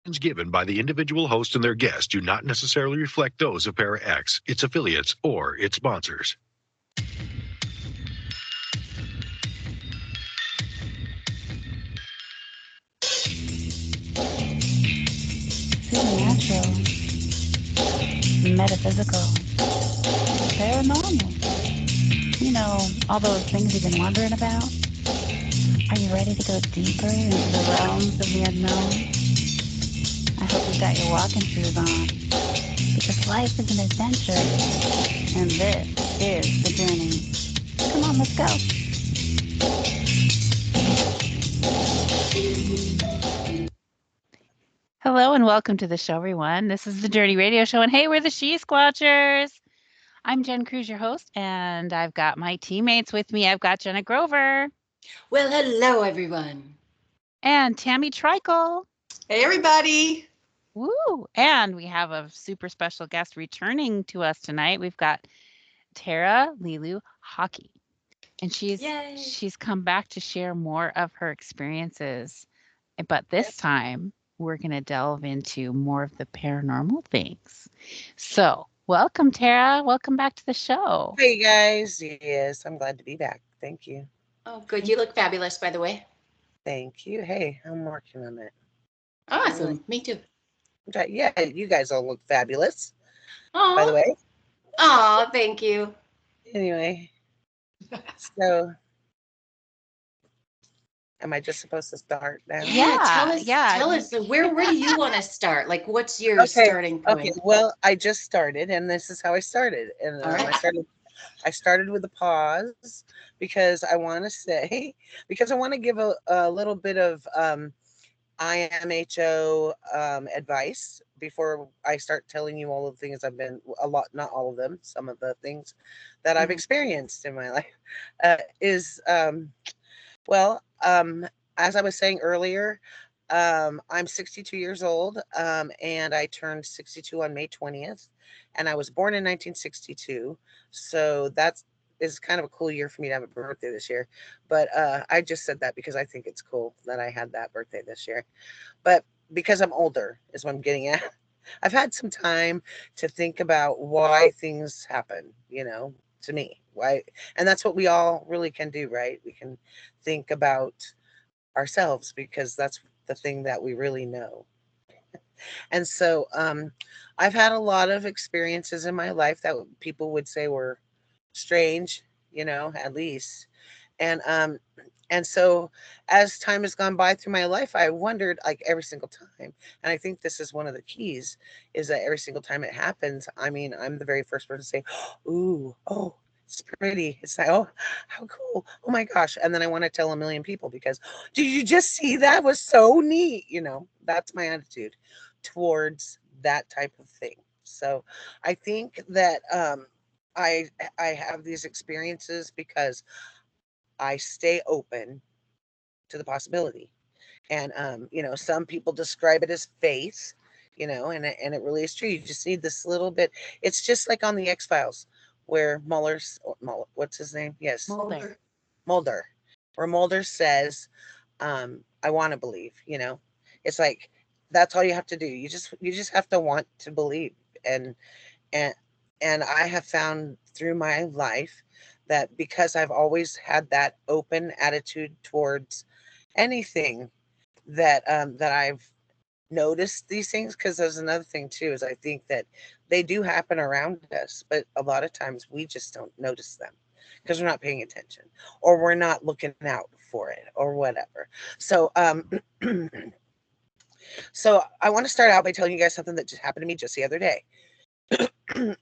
Given by the individual host and their guests do not necessarily reflect those of Para X, its affiliates, or its sponsors. Supernatural, metaphysical, paranormal. You know, all those things you've been wondering about? Are you ready to go deeper into the realms of the unknown? I hope you've got your walking shoes on, because life is an adventure, and this is the journey. Come on, let's go. Hello and welcome to the show, everyone. This is the Dirty Radio Show, and hey, we're the She Squatchers. I'm Jen Cruz, your host, and I've got my teammates with me. I've got Jenna Grover Well, hello, everyone. and Tammy Trikel. Hey, everybody. Woo! And we have a super special guest returning to us tonight. We've got Tara LeeLuu Hauki, and Yay. she's come back to share more of her experiences. But this time, we're going to delve into more of the paranormal things. So, welcome, Tara. Welcome back to the show. Hey, guys. Yes, I'm glad to be back. Thank you. Oh, good. You look fabulous, by the way. Thank you. Hey, I'm working on it. Awesome. Me too. Yeah, you guys all look fabulous, by the Oh, way. oh, thank you. Anyway, so am I just supposed to start now? Yeah, tell us. Yeah. Tell us. Where do you want to start? Like, what's your starting point? Okay. Well, I just started, and this is how I started. And All right. I started with a pause because I want to say, because I want to give a little bit of IMHO advice before I start telling you all of the things I've been, a lot, not all of them, some of the things that I've experienced in my life is, well, as I was saying earlier, I'm 62 years old, and I turned 62 on May 20th, and I was born in 1962. So that's is kind of a cool year for me to have a birthday this year. But I just said that because I think it's cool that I had that birthday this year. But because I'm older is what I'm getting at. I've had some time to think about why things happen, to me. Why, and that's what we all really can do, right? We can think about ourselves because that's the thing that we really know. And so I've had a lot of experiences in my life that people would say were strange, at least. And and so as time has gone by through my life, I wondered, like, every single time. And I think this is one of the keys, is that every single time it happens, I mean, I'm the very first person to say, ooh, oh, it's pretty. It's like, oh, how cool. Oh my gosh. And then I want to tell a million people because, did you just see that? Was so neat. That's my attitude towards that type of thing. So I think that I I have these experiences because I stay open to the possibility. And some people describe it as faith, and it really is true. You just need this little bit. It's just like on the X Files, where what's his name? Yes, Mulder. Mulder, where Mulder says, "I want to believe." It's like that's all you have to do. You just have to want to believe, and and and I have found through my life that because I've always had that open attitude towards anything, that I've noticed these things. Because there's another thing too, is I think that they do happen around us, but a lot of times we just don't notice them because we're not paying attention, or we're not looking out for it, or whatever. So so I want to start out by telling you guys something that just happened to me just the other day.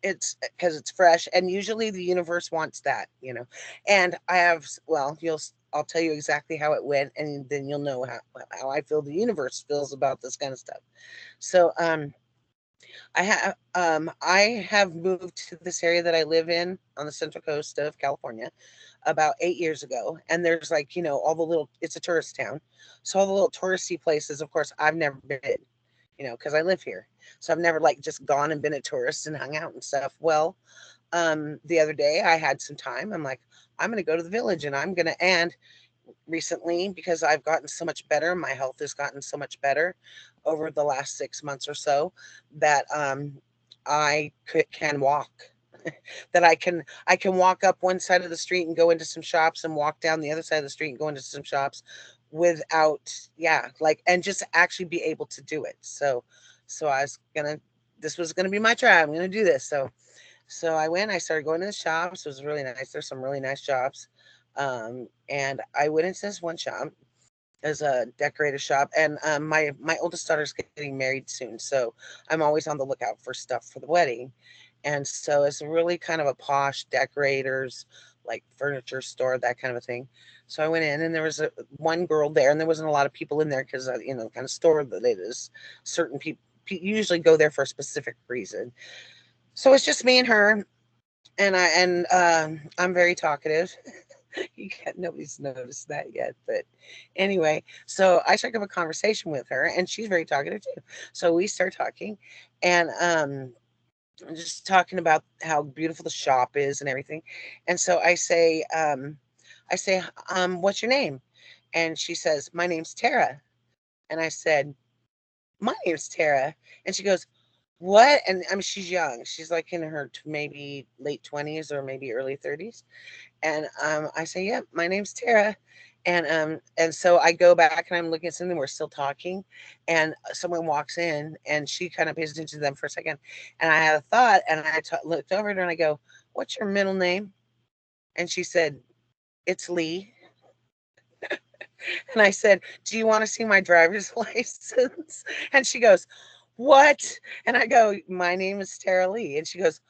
It's because it's fresh, and usually the universe wants that. And I have, well, I'll tell you exactly how it went, and then you'll know how I feel the universe feels about this kind of stuff. So I have moved to this area that I live in on the central coast of California about 8 years ago. And there's, like, all the little, it's a tourist town, so all the little touristy places, of course, I've never been, because I live here. So I've never, like, just gone and been a tourist and hung out and stuff. Well, the other day I had some time. I'm like, I'm going to go to the village, and and recently, because I've gotten so much better, my health has gotten so much better over the last 6 months or so that can walk. That I can walk up one side of the street and go into some shops and walk down the other side of the street and go into some shops without, yeah, like, and just actually be able to do it. So this was gonna be my try. I'm gonna do this. So I started going to the shops. It was really nice. There's some really nice shops. And I went into this one shop as a decorator shop, and my oldest daughter's getting married soon, so I'm always on the lookout for stuff for the wedding. And so it's really kind of a posh decorators, like furniture store, that kind of a thing. So I went in, and there was one girl there, and there wasn't a lot of people in there because the kind of store that it is. Certain people usually go there for a specific reason. So it's just me and her, and I'm very talkative. Nobody's noticed that yet, but anyway, so I struck up a conversation with her, and she's very talkative too. So we start talking, and just talking about how beautiful the shop is and everything. And so I say, what's your name? And she says, my name's Tara. And I said, my name's Tara. And she goes, what? And I mean, she's young. She's like in her maybe late 20s or maybe early 30s. And I say, yeah, my name's Tara. And so I go back and I'm looking at something. We're still talking, and someone walks in, and she kind of pays attention to them for a second. And I had a thought, and I looked over at her and I go, what's your middle name? And she said, it's Lee. And I said, do you want to see my driver's license? And she goes, what? And I go, my name is Tara Lee. And she goes,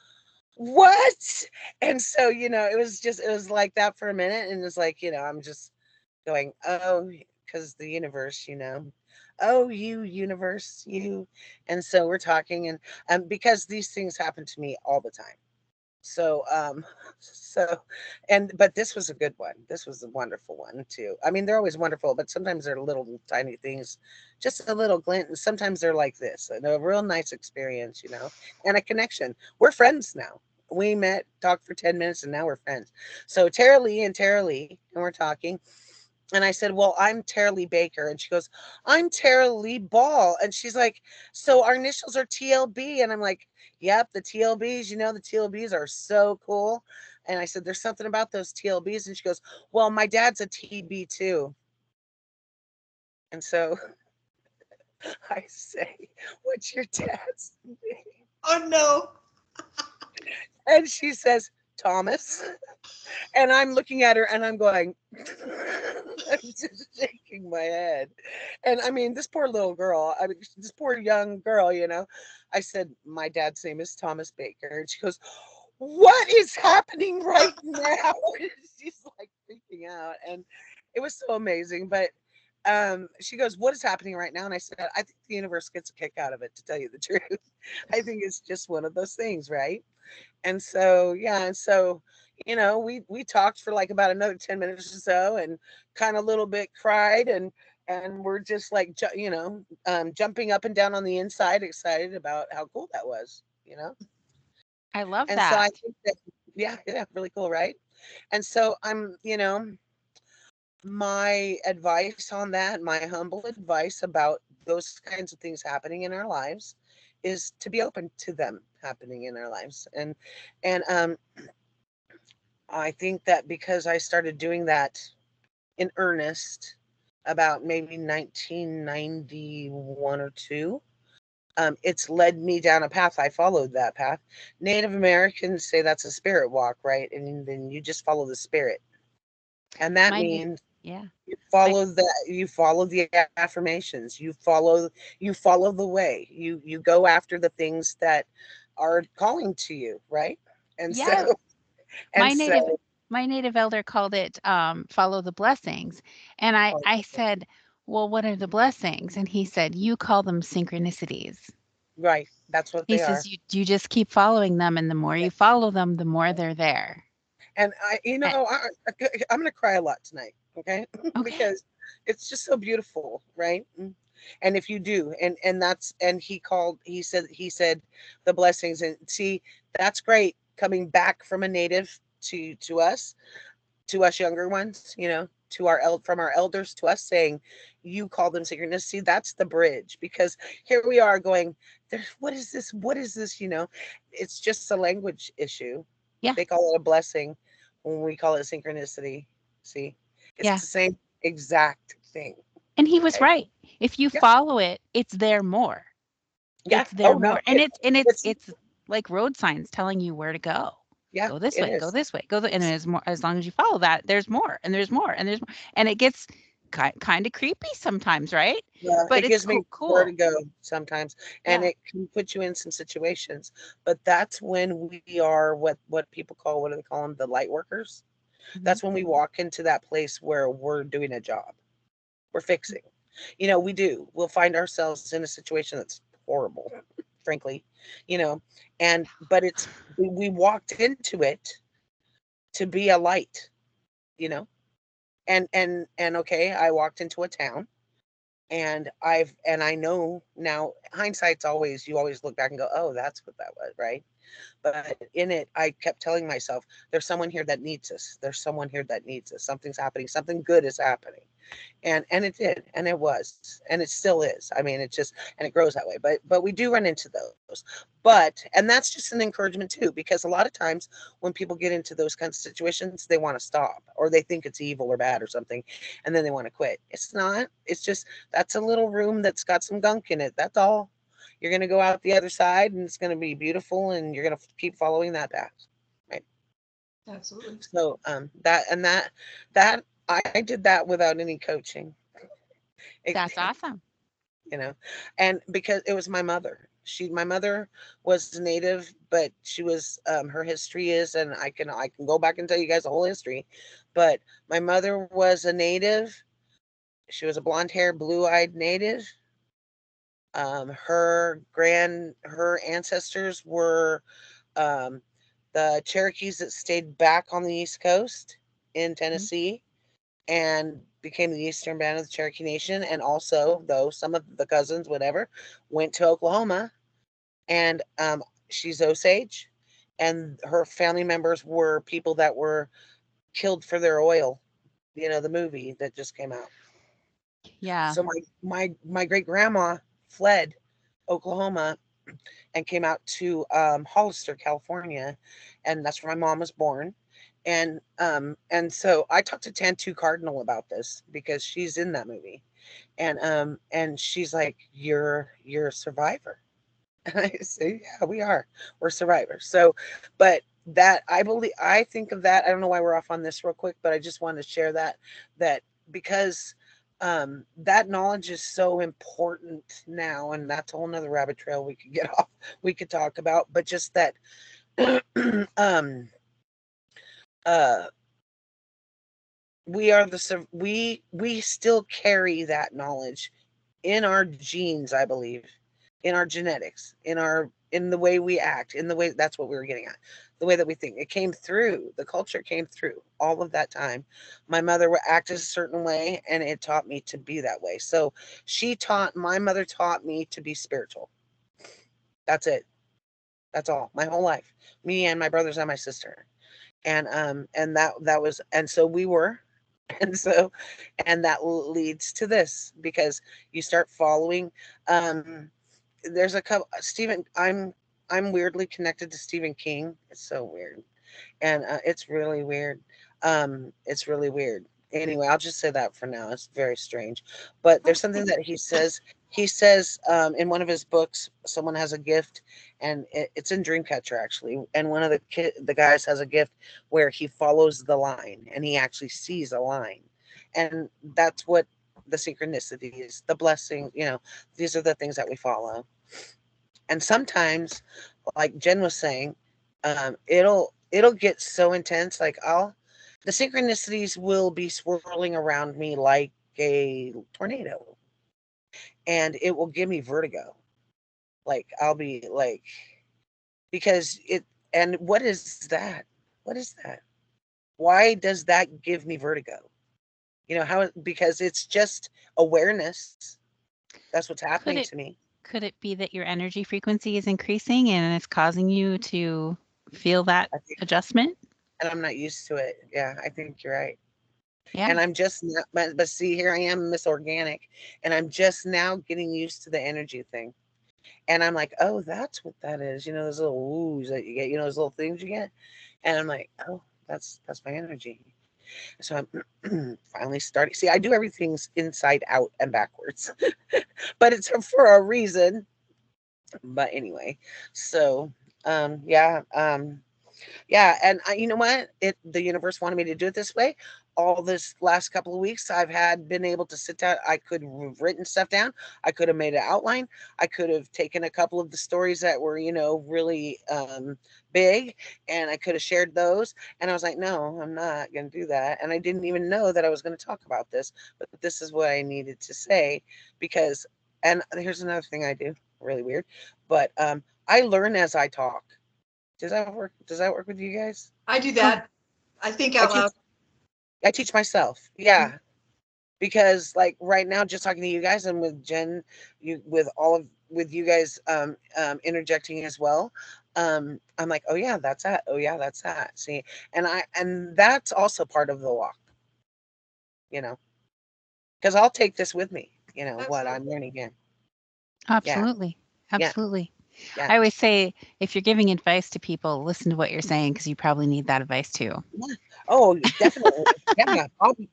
what? And so, it was like that for a minute. And it's like, I'm just going, oh, because the universe, oh, you universe, you. And so we're talking, and because these things happen to me all the time. So, but this was a good one. This was a wonderful one too. I mean, they're always wonderful, but sometimes they're little tiny things, just a little glint. And sometimes they're like this, and a real nice experience, and a connection. We're friends now. We met, talked for 10 minutes, and now we're friends. So Tara Lee, and we're talking. And I said, well, I'm Tara Lee Baker. And she goes, I'm Tara Lee Ball. And she's like, so our initials are TLB. And I'm like, yep, the TLBs, the TLBs are so cool. And I said, there's something about those TLBs. And she goes, well, my dad's a TB too. And so I say, what's your dad's name? Oh, no. And she says, Thomas. And I'm looking at her and I'm going, I'm just shaking my head. And I mean, this poor little girl, this poor young girl, I said, my dad's name is Thomas Baker. And she goes, what is happening right now? She's like freaking out. And it was so amazing. But she goes, what is happening right now? And I said, I think the universe gets a kick out of it, to tell you the truth. I think it's just one of those things, right? And so, yeah, and so, we talked for like about another 10 minutes or so, and kind of a little bit cried, and we're just like, jumping up and down on the inside, excited about how cool that was. I love And so I that. think that, yeah, really cool, right? And so my advice on that, my humble advice about those kinds of things happening in our lives, is to be open to them happening in our lives. And I think that because I started doing that in earnest about maybe 1991 or two, it's led me down a path. I followed that path. Native Americans say that's a spirit walk, right? And then you just follow the spirit. And that My means yeah. you My follow the affirmations, you follow the way, you go after the things that are calling to you, right? And so yeah, and my so native my native elder called it follow the blessings. And I said, "Well, what are the blessings?" And he said, "You call them synchronicities." right, that's what He they are. says, "You just keep following them, and the more you follow them, the more they're there." And A I'm gonna cry a lot tonight, okay? Okay. Because it's just so beautiful, right? And if you do, and that's, and he said the blessings, and see, that's great coming back from a native to us younger ones, to from our elders to us saying, you call them synchronous. See, that's the bridge, because here we are going, what is this? What is this? It's just a language issue. Yeah. They call it a blessing when we call it synchronicity. See, it's Yeah. the same exact thing. And he was Okay. right. If you Yeah. follow it, it's there more. Yeah. It's there Oh no. more. And It's it's like road signs telling you where to go. yeah. Go this It way, go is. this way, and there's more. As long as you follow that, there's more and there's more and there's more. And it gets kind of creepy sometimes, right? Yeah, But it it's gives me cool. vertigo sometimes, and Yeah. it can put you in some situations. But that's when we are what people call, what do they call them? The light workers. Mhm. That's when we walk into that place where we're doing a job. We're fixing. We do. We'll find ourselves in a situation that's horrible, frankly. But we walked into it to be a light. You know, and okay, I walked into a town. And I know now, hindsight's always, you always look back and go, oh, that's what that was, right? But in it, I kept telling myself, there's someone here that needs us. There's someone here that needs us. Something's happening. Something good is happening. And it did, and it was, and it still is. I mean, it just, and it grows that way. But we do run into those. And that's just an encouragement too, because a lot of times when people get into those kinds of situations, they want to stop, or they think it's evil or bad or something, and then they want to quit. It's not. It's just, that's a little room that's got some gunk in it. That's all. You're going to go out the other side, and it's going to be beautiful, and you're going to keep following that path, right? Absolutely. So that I did that without any coaching. That's awesome. And because it was my mother. My mother was native, but she was, her history is, and I can go back and tell you guys the whole history, but my mother was a native. She was a blonde hair, blue eyed native. Her ancestors were, um, the Cherokees that stayed back on the East Coast in Tennessee and became the Eastern Band of the Cherokee Nation. And also, though, some of the cousins, whatever, went to Oklahoma. And she's Osage, and her family members were people that were killed for their oil. The movie that just came out. Yeah. So my great grandma fled Oklahoma and came out to Hollister, California, and that's where my mom was born. And so I talked to Tantu Cardinal about this because she's in that movie, and she's like, you're a survivor. And I say, yeah, we are. We're survivors. So, but that I think of that. I don't know why we're off on this real quick, but I just wanted to share that because that knowledge is so important now, and that's a whole nother rabbit trail we could get off. We could talk about, but just that, um, uh, we still carry that knowledge in our genes, I believe, in our genetics, in the way we act, in the way, that's what we were getting at, the way that we think. It came through, the culture came through all of that time. My mother would act a certain way, and it taught me to be that way. So my mother taught me to be spiritual. That's it. That's all. My whole life. Me and my brothers and my sister. And that was, and so we were. And so, and that leads to this, because you start following, there's a couple, Stephen, I'm weirdly connected to Stephen King. It's so weird. And it's really weird. It's really weird. Anyway, I'll just say that for now. It's very strange. But there's something that he says in one of his books, someone has a gift, and it's in Dreamcatcher actually. And one of the guys has a gift where he follows the line, and he actually sees a line. And that's what the synchronicities, the blessing, these are the things that we follow. And sometimes, like Jen was saying, it'll get so intense. Like the synchronicities will be swirling around me like a tornado, and it will give me vertigo. Like I'll be like, because it, and what is that? What is that? Why does that give me vertigo? How? Because it's just awareness. That's what's Could happening it to me. could it be that your energy frequency is increasing and it's causing you to feel that I think, adjustment? and I'm not used to it. Yeah, I think you're right. Yeah. And I'm just not, but see, here I am, Miss Organic, and I'm just now getting used to the energy thing. And I'm like, oh, that's what that is. You know, those little woos that you get, you know, those little things you get. And I'm like, oh, that's my energy. So I'm finally starting. See, I do everything's inside out and backwards, but it's for a reason. But anyway, so yeah, yeah, and you know what? The universe wanted me to do it this way. All this last couple of weeks, I've had been able to sit down. I could have written stuff down. I could have made an outline. I could have taken a couple of the stories that were, you know, really big, and I could have shared those. And I was like, no, I'm not going to do that. And I didn't even know that I was going to talk about this, but this is what I needed to say because. And here's another thing I do, really weird, but I learn as I talk. Does that work? Does that work with you guys? I do Oh, that. I think I out teach loud. I teach myself. Yeah. Because like right now, just talking to you guys and with Jen, you with all of with you guys interjecting as well. I'm like, oh yeah, that's that. Oh yeah, that's that. See, and that's also part of the walk, you know, because I'll take this with me, you know, what I'm Absolutely. learning here. Yeah, absolutely. yeah, Absolutely. yeah. I always say if you're giving advice to people, listen to what you're saying because you probably need that advice too. Yeah. Oh, definitely. Yeah.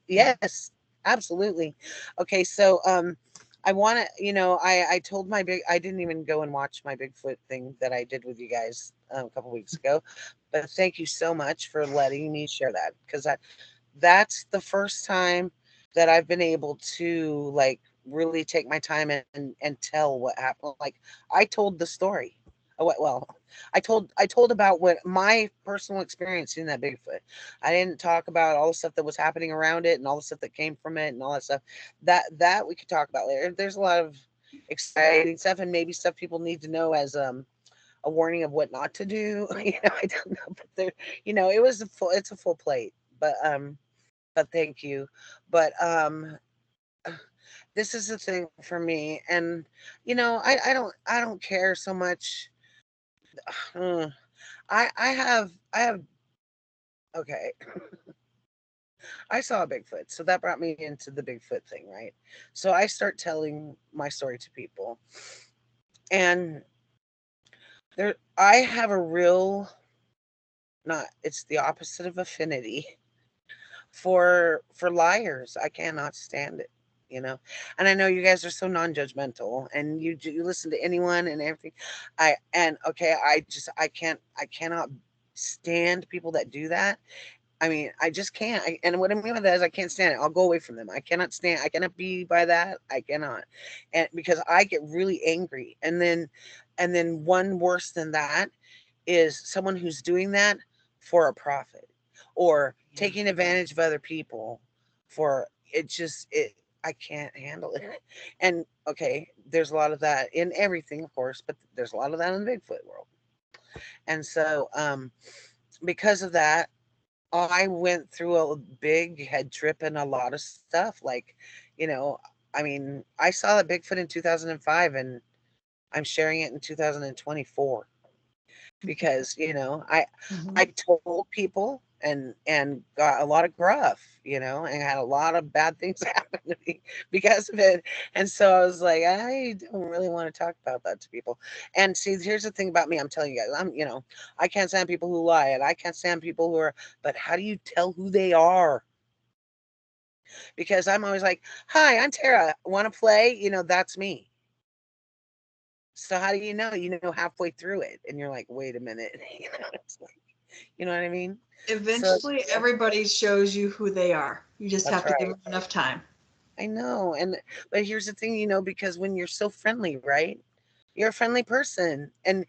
Yes, absolutely. Okay, so I want to, you know, I told my big I didn't even go and watch my Bigfoot thing that I did with you guys a couple weeks ago, but thank you so much for letting me share that because that's the first time that I've been able to like really take my time and tell what happened. Like I told the story. Well, I told about what my personal experience in that Bigfoot. I didn't talk about all the stuff that was happening around it and all the stuff that came from it and all that stuff. That we could talk about later. There's a lot of exciting stuff and maybe stuff people need to know as a warning of what not to do. You know, I don't know, but there, you know, it's a full plate. But thank you. But this is the thing for me, and you know, I don't care so much. Uh, I have okay. I saw a Bigfoot, so that brought me into the Bigfoot thing, right? So I start telling my story to people, and there I have a real not it's the opposite of affinity for liars. I cannot stand it, you know. And I know you guys are so non-judgmental and you listen to anyone and everything. Okay, I cannot stand people that do that. I mean, I just can't. And what I mean by that is I can't stand it. I'll go away from them. I cannot be by that. I cannot. And because I get really angry. And then one worse than that is someone who's doing that for a profit or Yeah. taking advantage of other people for it just it I can't handle it. And okay, there's a lot of that in everything, of course, but there's a lot of that in the Bigfoot world. And so because of that, I went through a big head trip and a lot of stuff. Like, you know, I mean, I saw the Bigfoot in 2005 and I'm sharing it in 2024 because, you know, Mhm. I told people and got a lot of gruff, you know, and had a lot of bad things happen to me because of it. And so I was like, I don't really want to talk about that to people. And see, here's the thing about me. I'm telling you guys, you know, I can't stand people who lie and I can't stand people who are, but how do you tell who they are? Because I'm always like, hi, I'm Tara. Want to play? You know, that's me. So how do you know? You know halfway through it, and you're like, wait a minute. You know, it's like, you know what I mean? So Eventually, everybody shows you who they are. You just that's have to give right. them enough time. I know. And but here's the thing, you know, because when you're so friendly, right? You're a friendly person and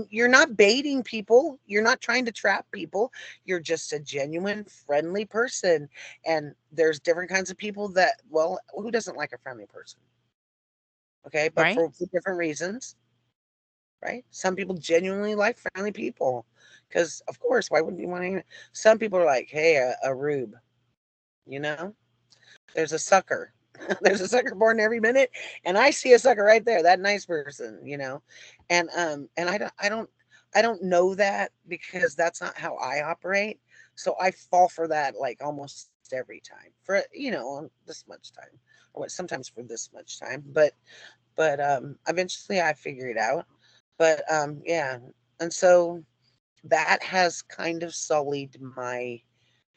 you're not baiting people. You're not trying to trap people. You're just a genuine friendly person. And there's different kinds of people that, well, who doesn't like a friendly person? Okay, but Right? for different reasons, right? Some people genuinely like friendly people because, of course, why wouldn't you want to? Some people are like, hey, a rube, you know, there's a sucker. There's a sucker born every minute, and I see a sucker right there. That nice person, you know, and I don't know that because that's not how I operate. So I fall for that like almost almost every time for, this much time, or what, sometimes for this much time, but eventually I figure it out. But yeah, and so that has kind of sullied my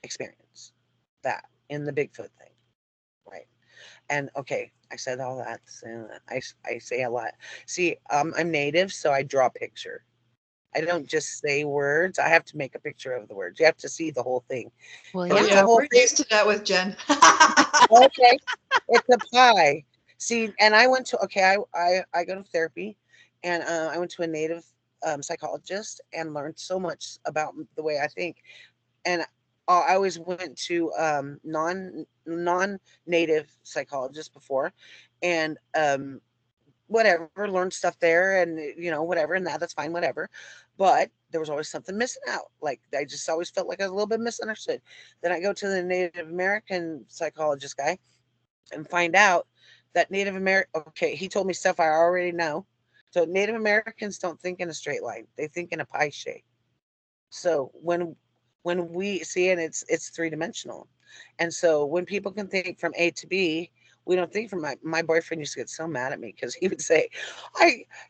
experience, that in the Bigfoot thing, right? And okay, I said all that. I say a lot. See, I'm native, so I draw a picture. I don't just say words. I have to make a picture of the words. You have to see the whole thing. Well, Oh It's yeah. a yeah, whole we're thing. used to that with Jen. Okay, it's a pie. See, and I went to I go to therapy, and I went to a native psychologist and learned so much about the way I think. And I always went to non native psychologists before, and whatever, learned stuff there, and whatever, and that's fine, whatever. But there was always something missing out. Like I just always felt like I was a little bit misunderstood. Then I go to the Native American psychologist guy and find out that Native American, okay, he told me stuff I already know. So Native Americans don't think in a straight line; they think in a pie shape. So when we see, and it's three-dimensional, and so when people can think from A to B, we don't think from my boyfriend used to get so mad at me because he would say,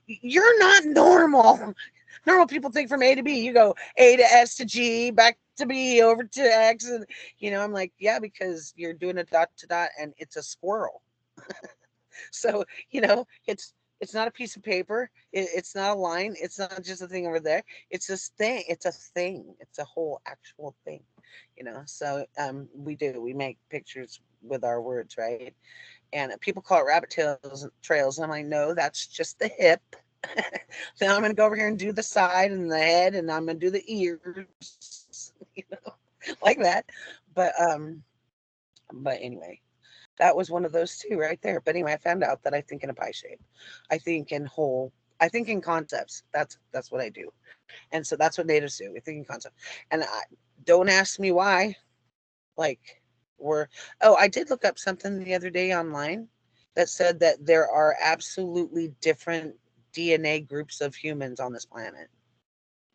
you're not normal. Normal people think from A to B. You go A to S to G, back to B, over to X, and I'm like, yeah, because you're doing a dot to dot, and it's a squirrel. So, it's not a piece of paper. It's not a line. It's not just a thing over there. It's this thing. It's a thing. It's a whole actual thing. So we make pictures with our words, right? And people call it rabbit trails. And I'm like, no, that's just the hip. Then I'm gonna go over here and do the side and the head, and I'm gonna do the ears, like that. But anyway, that was one of those two right there. But anyway, I found out that I think in a pie shape. I think in whole. I think in concepts. That's what I do. And so that's what natives do. We think in concept. And don't ask me why. Like, I did look up something the other day online that said that there are absolutely different DNA groups of humans on this planet.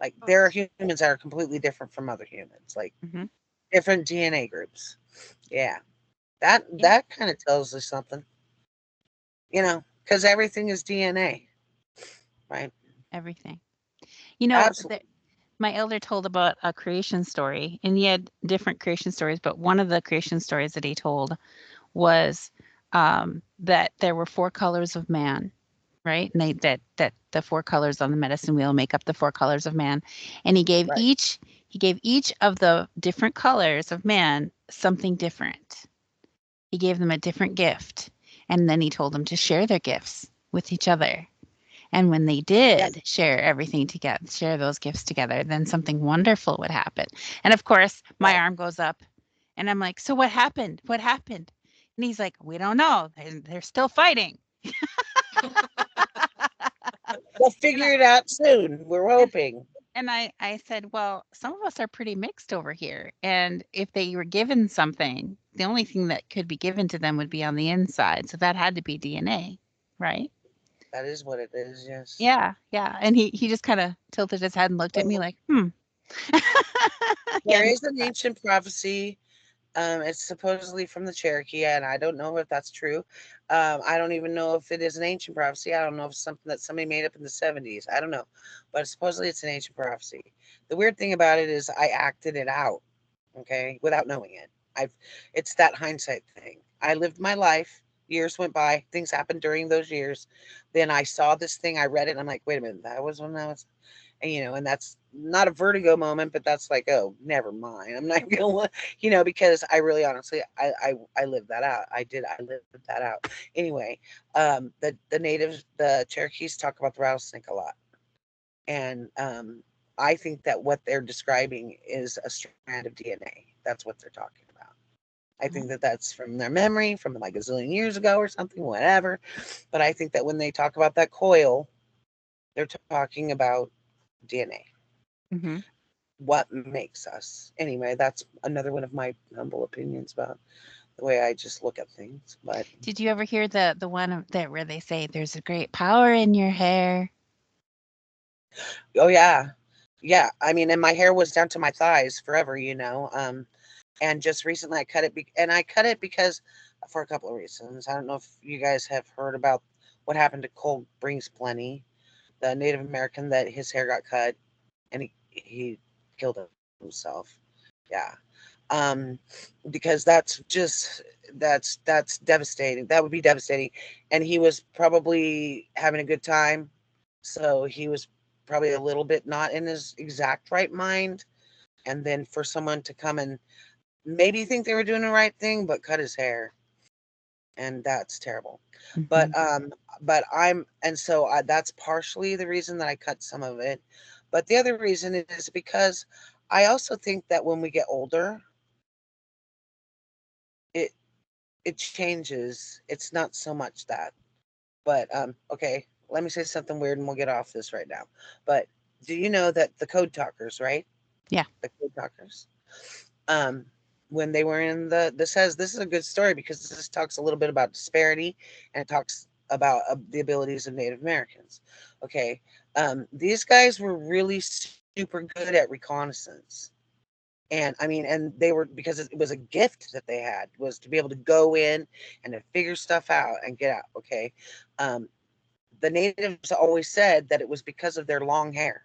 Like, there are humans that are completely different from other humans. Like, Mm-hmm. different DNA groups. Yeah. Yeah. That kind of tells us something, because everything is DNA, right? Everything. Absolutely. My elder told about a creation story, and he had different creation stories, but one of the creation stories that he told was that there were four colors of man, right? And that the four colors on the medicine wheel make up the four colors of man. And Right. he gave each of the different colors of man something different. He gave them a different gift, and then he told them to share their gifts with each other. And when they Yeah. did share everything together, share those gifts together, then something wonderful would happen. And of course, my Right. arm goes up and I'm like, so what happened? What happened? And he's like, we don't know. They're still fighting. We'll And figure it out soon. We're hoping. I said, well, some of us are pretty mixed over here. And if they were given something, the only thing that could be given to them would be on the inside. So that had to be DNA, right? That is what it is. Yes. Yeah, yeah. And he just kind of tilted his head and looked at me So like, He there hadn't is an ancient prophecy. It's supposedly from the Cherokee, and I don't know if that's true. I don't even know if it is an ancient prophecy. I don't know if it's something that somebody made up in the 70s. I don't know. But supposedly it's an ancient prophecy. The weird thing about it is I acted it out, okay, without knowing it. It's that hindsight thing. I lived my life. Years went by. Things happened during those years. Then I saw this thing. I read it. And I'm like, wait a minute. That was when I was, and that's not a vertigo moment, but that's like, oh, never mind. I'm not gonna, because I really honestly, I lived that out. I lived that out. Anyway, the natives, the Cherokees talk about the rattlesnake a lot, and I think that what they're describing is a strand of DNA. That's what they're talking about. I think that that's from their memory from like a zillion years ago or something, whatever. But I think that when they talk about that coil, they're talking about DNA. Mm-hmm. What makes us. Anyway, that's another one of my humble opinions about the way I just look at things. But Did you ever hear the one that where they say there's a great power in your hair? oh yeah. Yeah. I mean, and my hair was down to my thighs forever, And just recently I cut it, and I cut it because for a couple of reasons. I don't know if you guys have heard about what happened to Cole Brings Plenty, the Native American that his hair got cut and he killed himself. Yeah. Um, because that's devastating. That would be devastating. And he was probably having a good time. So he was probably a little bit not in his exact right mind. And then for someone to come and maybe think they were doing the right thing, but cut his hair. And that's terrible. But Mm-hmm. that's partially the reason that I cut some of it. But the other reason is because I also think that when we get older, it it changes. It's not so much that. But okay, let me say something weird and we'll get off this right now. But do you know that the code talkers, right? Yeah. The code talkers. Um when they were in this is a good story because this talks a little bit about disparity and it talks about the abilities of Native Americans. Okay. These guys were really super good at reconnaissance. And I mean, and they were, because it was a gift that they had, was to be able to go in and to figure stuff out and get out. Okay. Um, the natives always said that it was because of their long hair.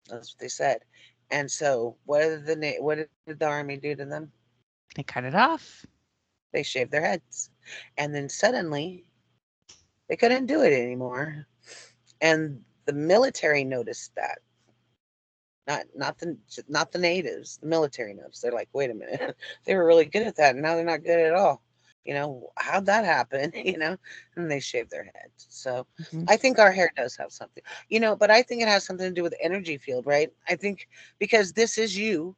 That's what they said. And so, what did the army do to them? They cut it off. They shaved their heads, and then suddenly they couldn't do it anymore. And the military noticed that. Not the natives, the military noticed. They're like, wait a minute, they were really good at that, and now they're not good at all. How'd that happen? And they shaved their heads. So Mm-hmm. I think our hair does have something, but I think it has something to do with the energy field, right? I think because this is you,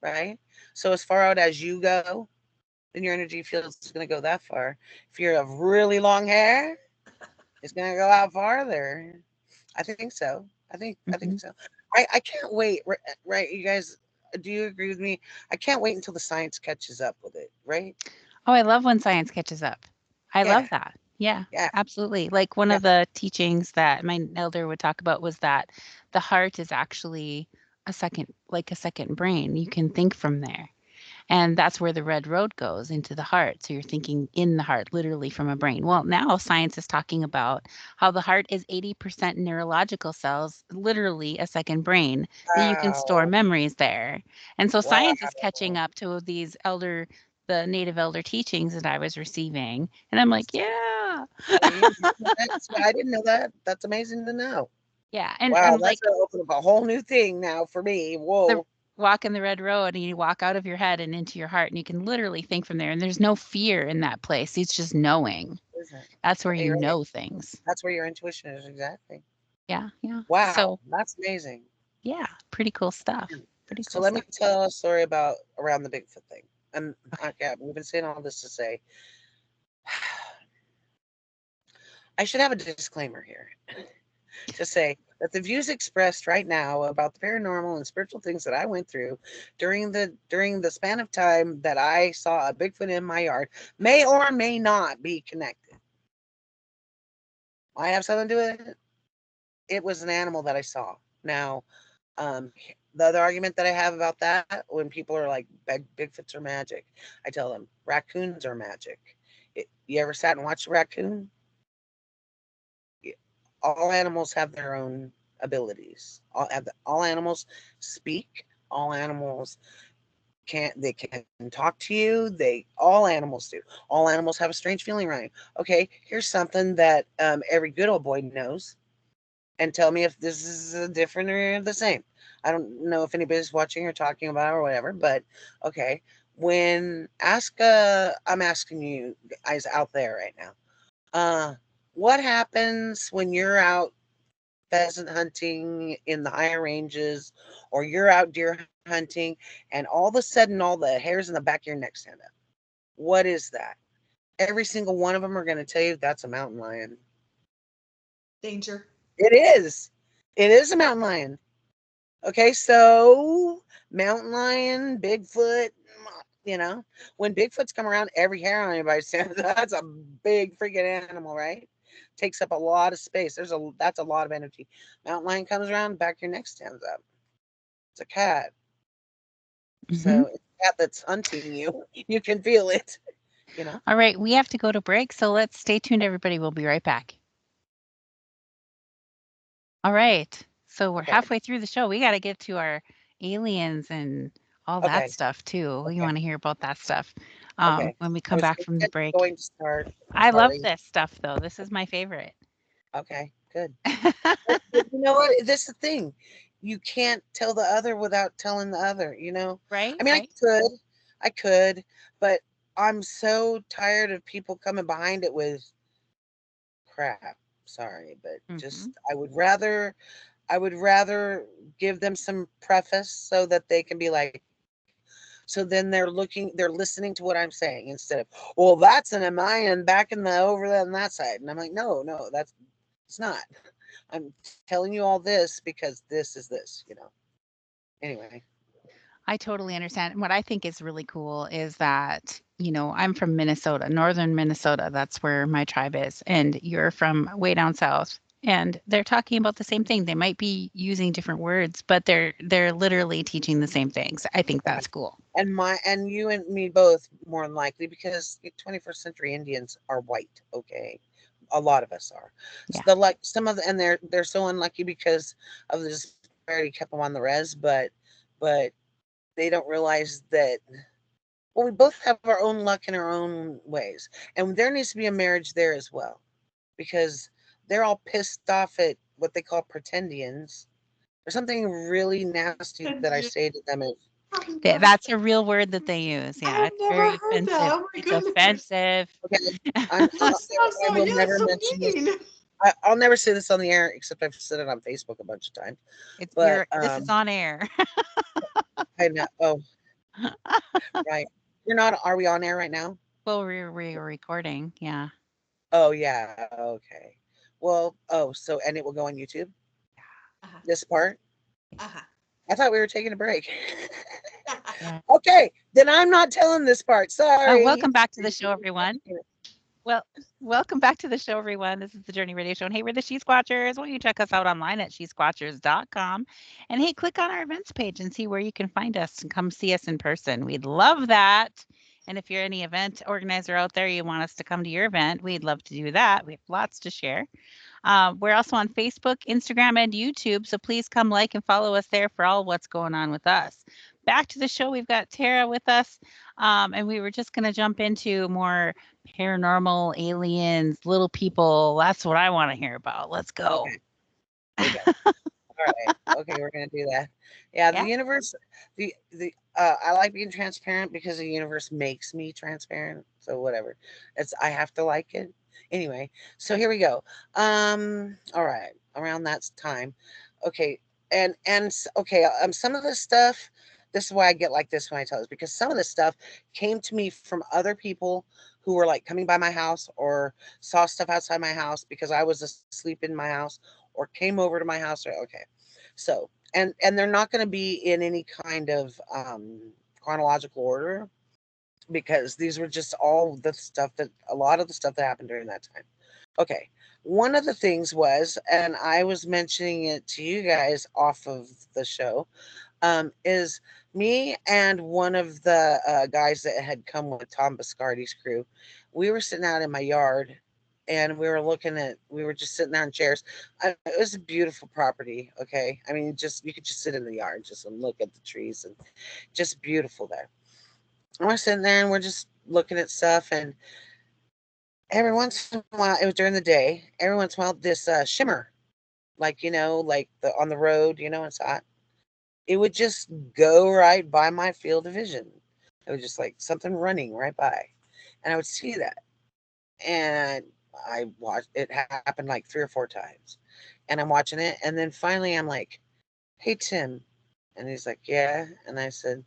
right? So as far out as you go, then your energy field is going to go that far. If you're of really long hair, it's going to go out farther. I think so. I think Mm-hmm. so. I can't wait. Right, you guys, do you agree with me? I can't wait until the science catches up with it. Right? Oh, I love when science catches up. I Yeah, love that. Yeah, yeah, absolutely. Like one yeah. of the teachings that my elder would talk about was that the heart is actually like a second brain. You can think from there. And that's where the red road goes into the heart. So you're thinking in the heart, literally from a brain. Well, now science is talking about how the heart is 80% neurological cells, literally a second brain, that you can store Wow, memories there. And so wow. science is catching up to the native elder teachings that I was receiving. And I'm like, yeah. See, I didn't know that. That's amazing to know. Yeah. And Wow, and that's like gonna open up a whole new thing now for me. the Whoa. walk in the red road and you walk out of your head and into your heart and you can literally think from there and there's no fear in that place. It's just knowing. Isn't it? That's where you You're right. know things. That's where your intuition is exactly. Yeah, yeah. Wow, So, that's amazing. yeah, pretty cool stuff. Pretty So cool let me stuff. tell a story about around the Bigfoot thing. And okay, we've been saying all this to say I should have a disclaimer here to say that the views expressed right now about the paranormal and spiritual things that I went through during the span of time that I saw a Bigfoot in my yard may or may not be connected. I have something to do with it. It was an animal that I saw. Now, um, the other argument that I have about that, when people are like, Bigfoots are magic, I tell them raccoons are magic. You ever sat and watched a raccoon? All animals have their own abilities. All animals speak. All animals can talk to you. They all animals do. All animals have a strange feeling around you. Okay, here's something that every good old boy knows, and tell me if this is different or the same. I don't know if anybody's watching or talking about it or whatever, but okay. I'm asking you guys out there right now. What happens when you're out pheasant hunting in the higher ranges, or you're out deer hunting, and all of a sudden all the hairs in the back of your neck stand up? What is that? Every single one of them are going to tell you that's a mountain lion. Danger. It is. It is a mountain lion. Okay, so mountain lion, Bigfoot, when Bigfoots come around, every hair on anybody's head, that's a big freaking animal, right? Takes up a lot of space. That's a lot of energy. Mountain lion comes around, back your neck stands up. It's a cat. Hmm. So cat that's hunting you. You can feel it, you know. All right, we have to go to break, so let's stay tuned, everybody. We'll be right back. All right, so we're Okay. halfway through the show. We got to get to our aliens and all that Okay. stuff too. We Okay. want to hear about that stuff Okay. when we I come was back from the break. going to start. I love Sorry. this stuff though. This is my favorite. Okay. Good. But you know what? This is the thing. You can't tell the other without telling the other, you know? Right? I mean, Right? I could, but I'm so tired of people coming behind it with crap. Sorry, but Mm-hmm. just I would rather give them some preface so that they can be like, so then they're listening to what I'm saying instead of, well, that's an Mayan back in the over on that side. And I'm like, no, it's not. I'm telling you all this because this is this, you know. Anyway. I totally understand. And what I think is really cool is that, I'm from Minnesota, northern Minnesota. That's where my tribe is. And you're from way down south. And they're talking about the same thing. They might be using different words, but they're literally teaching the same things. I think that's cool. And you and me both more than likely because 21st century Indians are white, okay? A lot of us are. So Yeah. some of the, and they're so unlucky because of the disparity kept them on the res, but they don't realize that, well, we both have our own luck in our own ways. And there needs to be a marriage there as well. Because they're all pissed off at what they call pretendians. There's something really nasty that I say to them is, That's a real word that they use. Yeah. I've It's never very heard that. offensive. Oh my It's goodness. offensive. okay, That sounds I so, will yeah, never so mention this. mean. I'll never say this on the air, except I've said it on Facebook a bunch of times. But This is on air. I know. Oh, right. You're not. Are we on air right now? Well, we're recording. Yeah. Oh yeah. Okay. Well. Oh. So and it will go on YouTube. Uh-huh. This part. Uh-huh. I thought we were taking a break. Yeah. Okay. Then I'm not telling this part. Sorry. Welcome back to the show, everyone. Well, welcome back to the show, everyone. This is the Journey Radio Show. And hey, we're the She Squatchers. Why don't you check us out online at shesquatchers.com? And hey, click on our events page and see where you can find us and come see us in person. We'd love that. And if you're any event organizer out there, you want us to come to your event, we'd love to do that. We have lots to share. We're also on Facebook, Instagram, and YouTube. So please come like and follow us there for all what's going on with us. Back to the show. We've got Tara with us. And we were just going to jump into more paranormal, aliens, little people. That's what I want to hear about. Let's go. Okay. All right. Okay, we're gonna do that. Yeah, the Yeah. universe. The I like being transparent because the universe makes me transparent. So whatever. I have to like it. Anyway, so here we go. All right. Around that time. Okay. Okay. Some of the stuff. This is why I get like this when I tell this because some of the stuff came to me from other people who were like coming by my house or saw stuff outside my house because I was asleep in my house or came over to my house. Or okay, so and they're not going to be in any kind of chronological order because these were just all the stuff that a lot of the stuff that happened during that time. Okay, one of the things was, and I was mentioning it to you guys off of the show, is me and one of the guys that had come with Tom Biscardi's crew. We were sitting out in my yard and we were just sitting there in chairs. It was a beautiful property. Okay. I mean, you could just sit in the yard just and look at the trees and just beautiful there. And we're sitting there and we're just looking at stuff. And every once in a while, it was during the day, every once in a while, this shimmer, like, like on the road, it's hot. It would just go right by my field of vision. It was just like something running right by. And I would see that. And I watched it happen like 3 or 4 times. And I'm watching it. And then finally I'm like, hey, Tim. And he's like, yeah. And I said,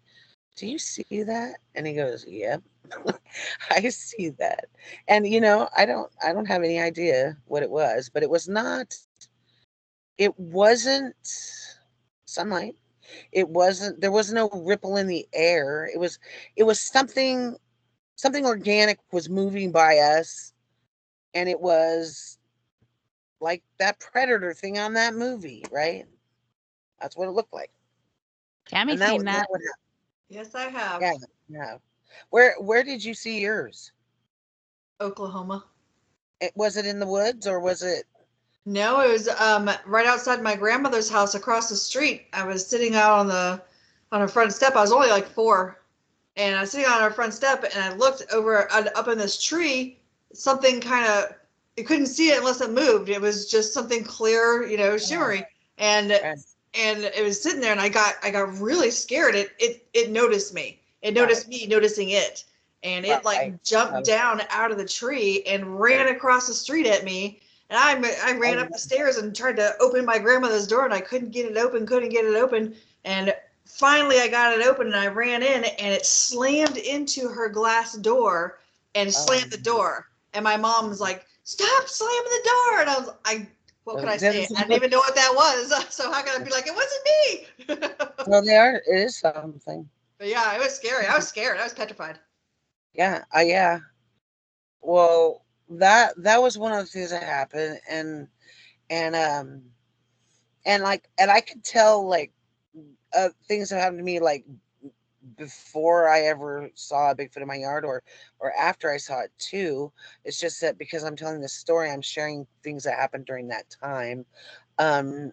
do you see that? And he goes, yep. I see that. And I don't have any idea what it was, but it wasn't sunlight. There was no ripple in the air. It was something organic was moving by us, and it was like that predator thing on that movie, right? That's what it looked like. Tammy And that seen was that that. would happen. Yes, I have. Yeah, yeah. Where did you see yours? Oklahoma. Was it in the woods or was it? No, it was right outside my grandmother's house across the street. I was sitting out on her front step. I was only like 4, and I was sitting on her front step, and I looked over up in this tree. Something kind of, you couldn't see it unless it moved. It was just something clear, Oh, shimmery, and right, it was sitting there, and I got really scared. It noticed me. It right, noticed me noticing it, and it right. like jumped Um, down out of the tree and ran across the street at me. And I ran up oh, the stairs and tried to open my grandmother's door, and I couldn't get it open, couldn't get it open. And finally, I got it open, and I ran in, and it slammed into her glass door and slammed oh, the door. And my mom was like, "Stop slamming the door!" And what could I say? I didn't even know what that was. So how could I be like, "It wasn't me"? well, they are. It is something. But yeah, it was scary. I was scared. I was petrified. Yeah, yeah. Well, that was one of the things that happened, and and I could tell like things that happened to me like before I ever saw a Bigfoot in my yard or after I saw it too. It's just that because I'm telling this story, I'm sharing things that happened during that time. Um,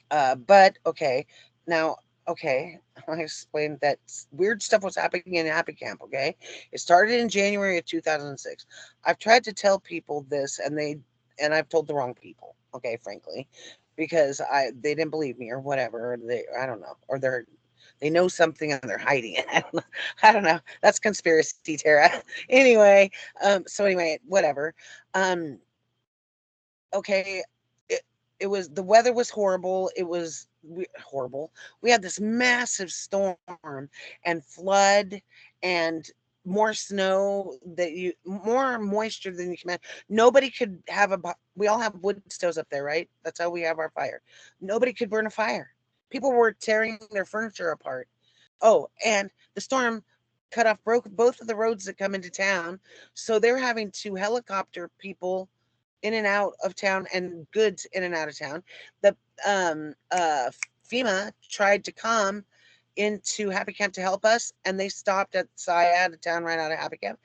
but okay, now okay, I explained that weird stuff was happening in Happy Camp. Okay, it started in January of 2006. I've tried to tell people this, and I've told the wrong people. Okay, frankly, because they didn't believe me or whatever. Or I don't know, or they know something and they're hiding it. I don't know. I don't know. That's conspiracy, Tara. Anyway, so anyway, whatever. Um, okay, it it was the weather was horrible. It was horrible. We had this massive storm and flood and more snow that you more moisture than you can imagine. Nobody could have we all have wood stoves up there, right? That's how we have our fire. Nobody could burn a fire. People were tearing their furniture apart. Oh, and the storm cut off broke both of the roads that come into town. So they're having to helicopter people in and out of town and goods in and out of town. The FEMA tried to come into Happy Camp to help us, and they stopped at Syad, a town right out of Happy Camp.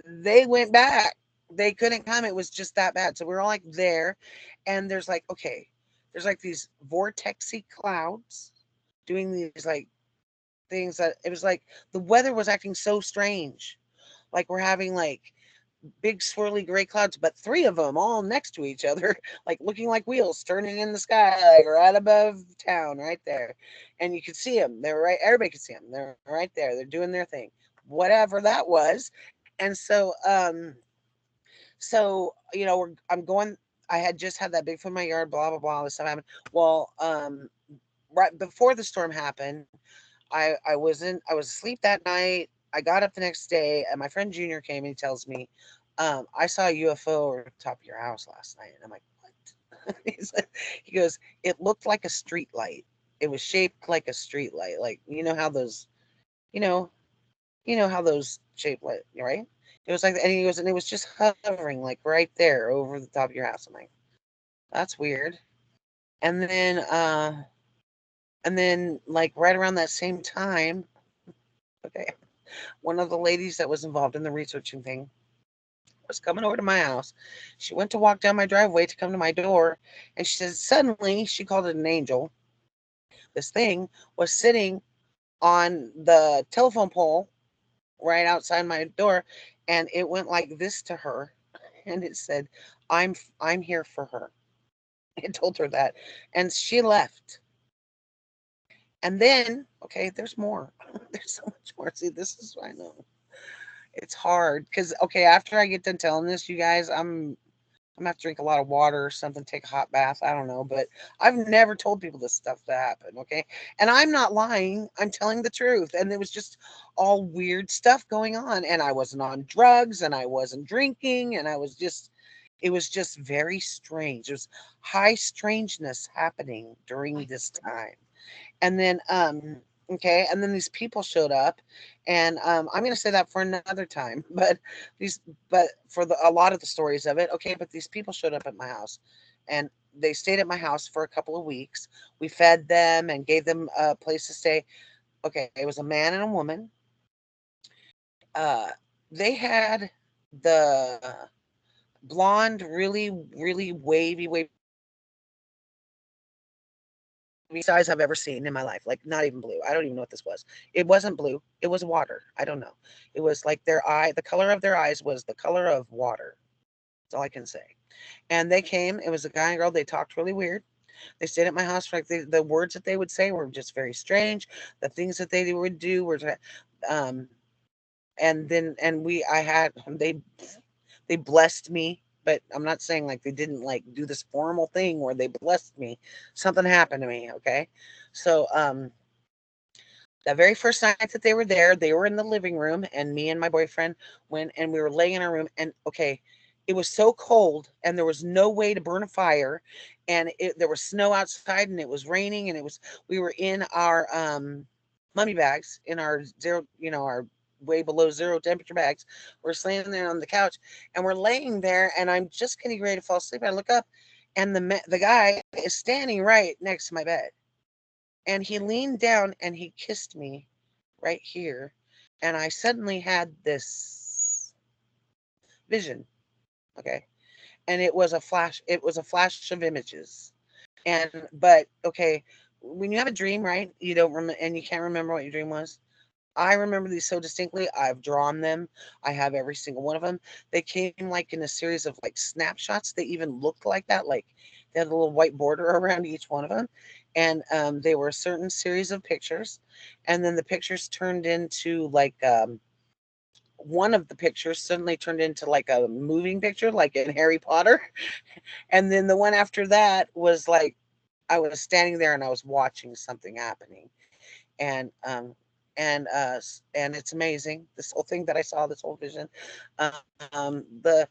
They went back. They couldn't come. It was just that bad. So we were all like there, and there's like okay, there's like these vortexy clouds doing these like things that it was like the weather was acting so strange. Like we're having like big swirly gray clouds, but three of them all next to each other, like looking like wheels turning in the sky, like right above town, right there. And you could see them. They're right. Everybody could see them. They're right there. They're doing their thing, whatever that was. And so I'm going. I had just had that Bigfoot in my yard. Blah blah blah. All this stuff happened. Well, right before the storm happened, I was asleep that night. I got up the next day and my friend Junior came and he tells me, I saw a UFO over the top of your house last night. And I'm like, what? He goes, it looked like a street light. It was shaped like a street light. Like, you know, you know how those shape like, right? It was like, and he goes, and it was just hovering like right there over the top of your house. I'm like, that's weird. And then, like right around that same time, okay, one of the ladies that was involved in the researching thing was coming over to my house. She went to walk down my driveway to come to my door, and she said suddenly she called it an angel. This thing was sitting on the telephone pole right outside my door, and it went like this to her, and it said, I'm here for her." It told her that, and she left. And then, okay, there's more. There's so much more. See, this is what I know. It's hard because okay, after I get done telling this, you guys, I'm gonna have to drink a lot of water or something, take a hot bath. I don't know, but I've never told people this stuff to happen. Okay, and I'm not lying. I'm telling the truth, and there was just all weird stuff going on, and I wasn't on drugs, and I wasn't drinking, and it was just very strange. There was high strangeness happening during I this time. And then okay, and then these people showed up, and I'm going to say that for another time, these but for a lot of the stories of it, okay, but these people showed up at my house, and they stayed at my house for a couple of weeks. We fed them and gave them a place to stay. Okay, it was a man and a woman. Uh, they had the blonde, really, really wavy eyes I've ever seen in my life. Like not even blue. I don't even know what this was. It wasn't blue. It was water. I don't know. It was like their eye. The color of their eyes was the color of water. That's all I can say. And they came. It was a guy and girl. They talked really weird. They stayed at my house for like the words that they would say were just very strange. The things that they would do were, um, and then and we I had they blessed me, but I'm not saying like they didn't like do this formal thing where they blessed me. Something happened to me, okay? So that very first night that they were there, they were in the living room, and me and my boyfriend went and we were laying in our room. And okay, it was so cold, and there was no way to burn a fire, and there was snow outside, and it was raining, and we were in our mummy bags, in our zero, our way below zero temperature bags. We're sitting there on the couch, and we're laying there, and I'm just getting ready to fall asleep. I look up, and the guy is standing right next to my bed. And he leaned down and he kissed me right here. And I suddenly had this vision. Okay. And it was a flash of images. But okay, when you have a dream, right? You don't remember, and you can't remember what your dream was. I remember these so distinctly. I've drawn them. I have every single one of them. They came like in a series of like snapshots. They even looked like that. Like they had a little white border around each one of them. And they were a certain series of pictures. And then the pictures turned into like one of the pictures suddenly turned into like a moving picture, like in Harry Potter. And then the one after that was like I was standing there and I was watching something happening. And and it's amazing, this whole thing that I saw, this whole vision. The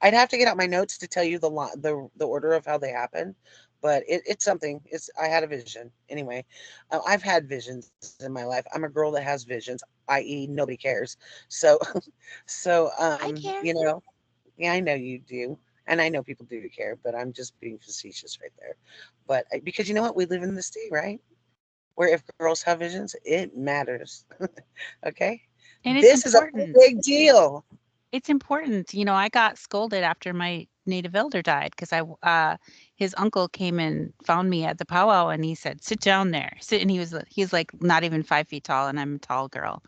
I'd have to get out my notes to tell you the order of how they happen, but it's something. It's I had a vision anyway. I've had visions in my life. I'm a girl that has visions, i.e., nobody cares. So, so I care. yeah, I know you do, and I know people do care, but I'm just being facetious right there. But because you know what, we live in this day, right? Where if girls have visions, it matters. Okay, And it's this is a important. big deal. It's important. I got scolded after my native elder died because his uncle came and found me at the powwow and he said, "Sit down there." Sit, and he's like not even 5 feet tall, and I'm a tall girl.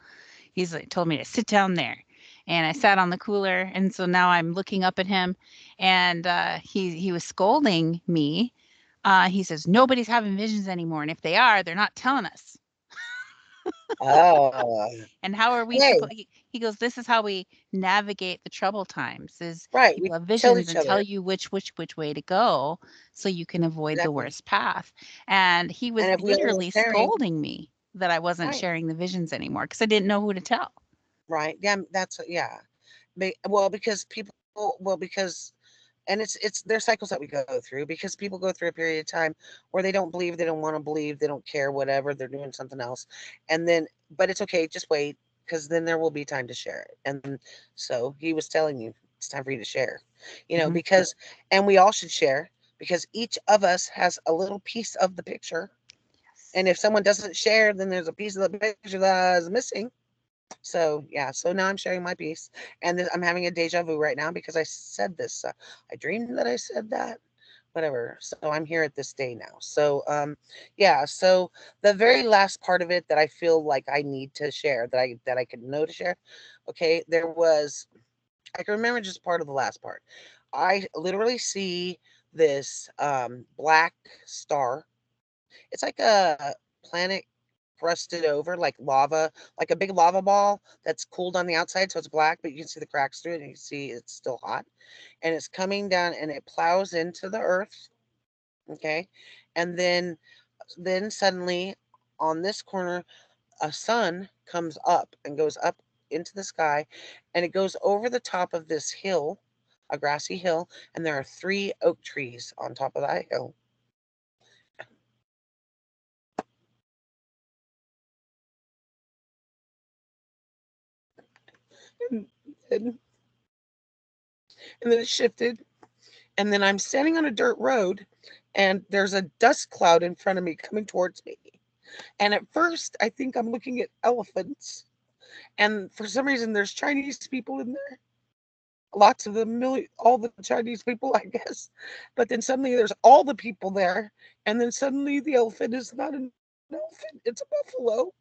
He's like told me to sit down there, and I sat on the cooler, and so now I'm looking up at him, and he was scolding me. He says nobody's having visions anymore, and if they are, they're not telling us. Oh, And how are we hey, supposed? He goes, "This is how we navigate the trouble times. Is right. We people have tell visions each and tell other you which way to go, so you can avoid the exactly, worst path." And he was and if we all were literally sharing, scolding me that I wasn't right, sharing the visions anymore because I didn't know who to tell. right, yeah, yeah. Well, because people, well, because and it's there's cycles that we go through because people go through a period of time where they don't believe, they don't want to believe, they don't care, whatever, they're doing something else. And then but it's okay, just wait, because then there will be time to share it. And so he was telling you it's time for you to share, Mhm. because and we all should share because each of us has a little piece of the picture. Yes. And if someone doesn't share, then there's a piece of the picture that is missing. So yeah, so now I'm sharing my piece, and I'm having a deja vu right now because I said this. I dreamed that I said that, whatever. So I'm here at this day now. So yeah. So the very last part of it that I feel like I need to share, that I could know to share. Okay, I can remember just part of the last part. I literally see this black star. It's like a planet crusted over like lava, like a big lava ball that's cooled on the outside, so it's black, but you can see the cracks through it, and you can see it's still hot. And it's coming down, and it plows into the earth. Okay, and then suddenly, on this corner, a sun comes up and goes up into the sky, and it goes over the top of this hill, a grassy hill, and there are three oak trees on top of that hill. And then, and then it shifted. And then I'm standing on a dirt road, and there's a dust cloud in front of me coming towards me. And at first, I think I'm looking at elephants. And for some reason, there's Chinese people in there. Lots of all the Chinese people, I guess. But then suddenly there's all the people there. And then suddenly the elephant is not an elephant, it's a buffalo.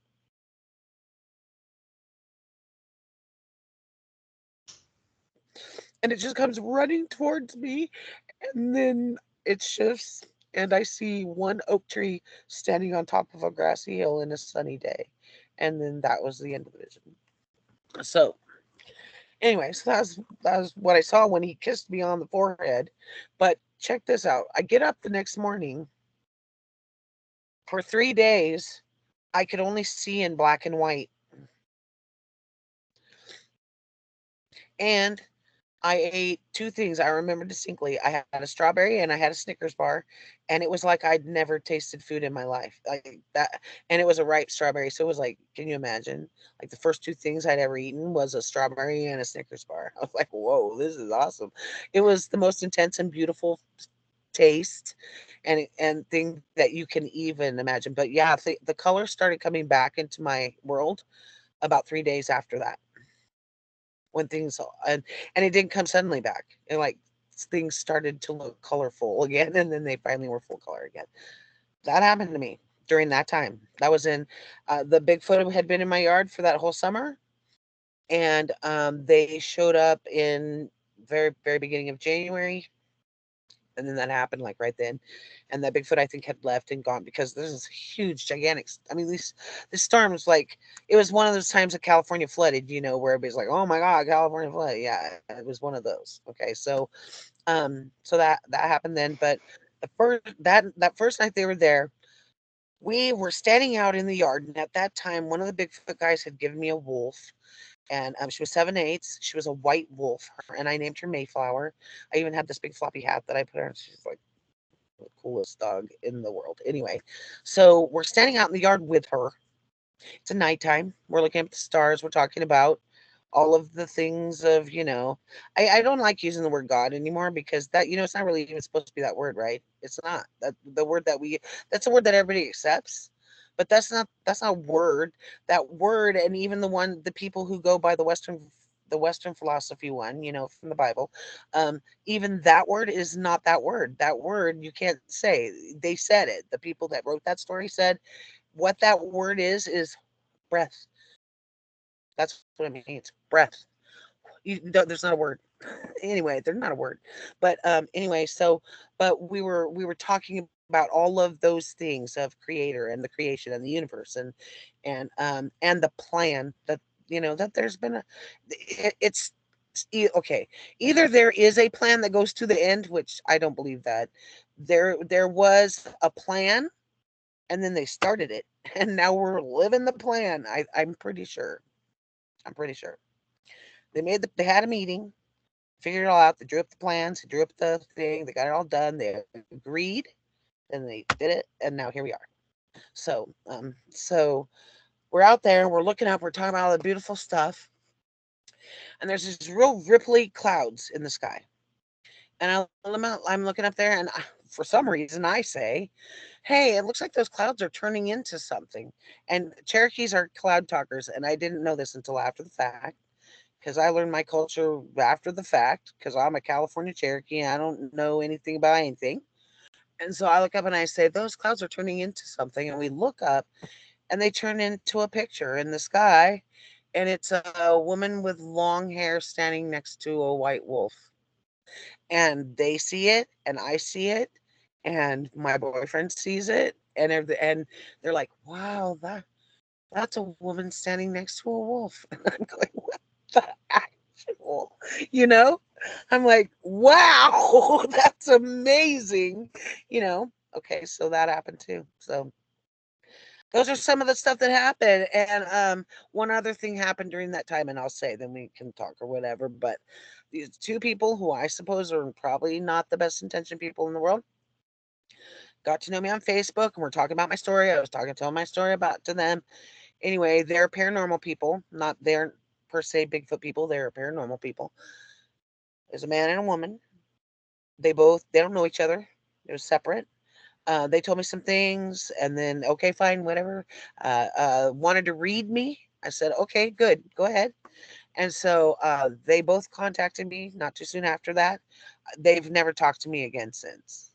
And it just comes running towards me. And then it shifts. And I see one oak tree standing on top of a grassy hill in a sunny day. And then that was the end of the vision. So anyway, so that was what I saw when he kissed me on the forehead. But check this out. I get up the next morning. For 3 days, I could only see in black and white. And I ate two things I remember distinctly. I had a strawberry and I had a Snickers bar, and it was like I'd never tasted food in my life. Like that, and it was a ripe strawberry. So it was like, can you imagine? Like the first two things I'd ever eaten was a strawberry and a Snickers bar. I was like, whoa, this is awesome. It was the most intense and beautiful taste and thing that you can even imagine. But yeah, the color started coming back into my world about 3 days after that, when things and it didn't come suddenly back. And like things started to look colorful again, and then they finally were full color again. That happened to me during that time. That was in the Bigfoot had been in my yard for that whole summer, and they showed up in very beginning of January, and then that happened like right then. And that Bigfoot I think had left and gone because this is huge, gigantic. I mean, this storm was like, it was one of those times that California flooded, where everybody's like, oh my God, California flood. Yeah, it was one of those. Okay, so that happened then. But that first night they were there, we were standing out in the yard, and at that time, one of the Bigfoot guys had given me a wolf, and she was 7/8. She was a white wolf, and I named her Mayflower. I even had this big floppy hat that I put on. She's like the coolest dog in the world. Anyway, so we're standing out in the yard with her. It's a nighttime. We're looking at the stars. We're talking about all of the things of, I don't like using the word God anymore because that, it's not really even supposed to be that word, right? It's not that the word that's a word that everybody accepts, but that's not a word. That word, and even the people who go by the Western philosophy one, from the Bible, even that word is not that word. That word you can't say. They said it. The people that wrote that story said what that word is breath. That's what it means. Breath. There's not a word. Anyway, there's not a word. But anyway, but we were talking about all of those things of creator and the creation and the universe and the plan that that there's been it's okay. Either there is a plan that goes to the end, which I don't believe that. There was a plan, and then they started it, and now we're living the plan. I'm pretty sure. I'm pretty sure. They had a meeting, figured it all out. They drew up the plans, they drew up the thing, they got it all done, they agreed, and they did it, and now here we are. So we're out there, we're looking up, we're talking about all the beautiful stuff, and there's these real ripply clouds in the sky. And I'm looking up there, and for some reason I say, hey, it looks like those clouds are turning into something. And Cherokees are cloud talkers, and I didn't know this until after the fact, because I learned my culture after the fact, because I'm a California Cherokee and I don't know anything about anything. And so I look up and I say, those clouds are turning into something. And we look up and they turn into a picture in the sky. And it's a woman with long hair standing next to a white wolf. And they see it and I see it and my boyfriend sees it. And they're like, wow, that's a woman standing next to a wolf. And I'm going, what the actual, you know? I'm like, wow, that's amazing. Okay, so that happened too. So those are some of the stuff that happened. And one other thing happened during that time, and I'll say then we can talk or whatever. But these two people who I suppose are probably not the best intentioned people in the world got to know me on Facebook, and we're talking about my story. I was telling my story to them. Anyway, they're paranormal people, not they're per se Bigfoot people. They're paranormal people. There's a man and a woman. They don't know each other. They're separate. They told me some things, and then okay, fine, whatever. Wanted to read me. I said, okay, good, go ahead. And so they both contacted me not too soon after that. They've never talked to me again since.